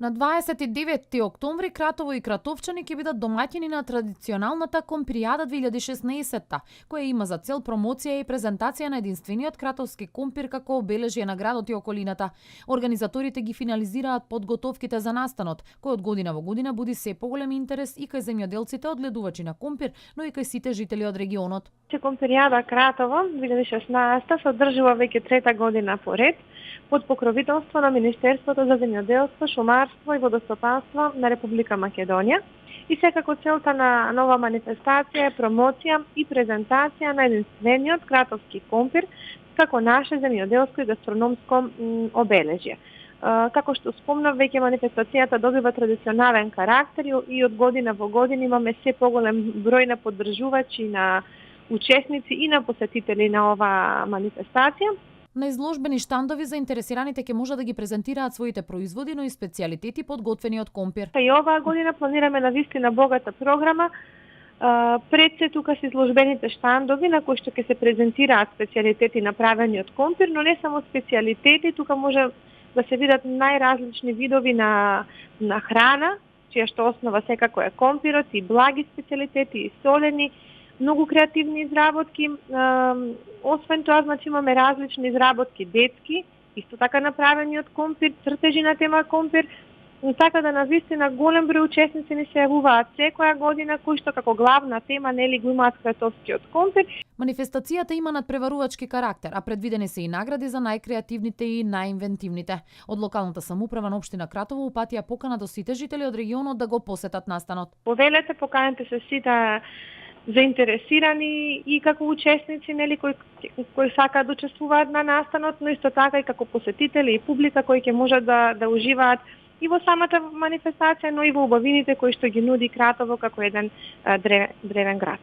На 29 октомври Кратово и кратовчани ќе бидат домаќини на традиционалната Компиријада 2016, која има за цел промоција и презентација на единствениот кратовски компир како обележје на градот и околината. Организаторите ги финализираат подготовките за настанот, кој од година во година буди се поголем интерес и кај земјоделците одледувачи на компир, но и кај сите жители од регионот. Компиријада Кратово 2016 се одржува веќе трета година поред под покровителство на Министерството за земјоделство, шумарство и водостопанство на Република Македонија и секако целта на нова манифестација е промоција и презентација на единствениот кратовски компир како наше земјоделско и гастрономско обележје. Како што спомнав, веќе манифестацијата добива традиционален карактер и од година во година имаме се поголем број на поддржувачи, на учесници и на посетители на оваа манифестација. На изложбени штандови заинтересираните ќе можат да ги презентираат своите производи, но и специјалитети подготвени од компир. И оваа година планираме навистина богата програма. Пред се тука се изложбените штандови на кои што ќе се презентираат специјалитети направени од компир, но не само специјалитети, тука може да се видат најразлични видови на храна, чија што основа секако е компирот, и благи специјалитети, и солени, многу креативни изработки. Освен тоа, значи имаме различни изработки детски, исто така направени од компир, цртежи на тема компир, така да навистина голем број учесници ни се јавуваат секоја година, кои што како главна тема нели го имаат кратовскиот компир. Манифестацијата има надпреварувачки карактер, а предвидени се и награди за најкреативните и најинвентивните. Од локалната самоуправа на општина Кратово упатија покана до сите жители од регионот да го посетат настанот. Повелете, поканете се сите заинтересирани и како учесници нели кои сакаат да учествуваат на настанот, но исто така и како посетители и публика кои ќе можат да уживаат и во самата манифестација, но и во убавините кои што ги нуди Кратово како еден древен град.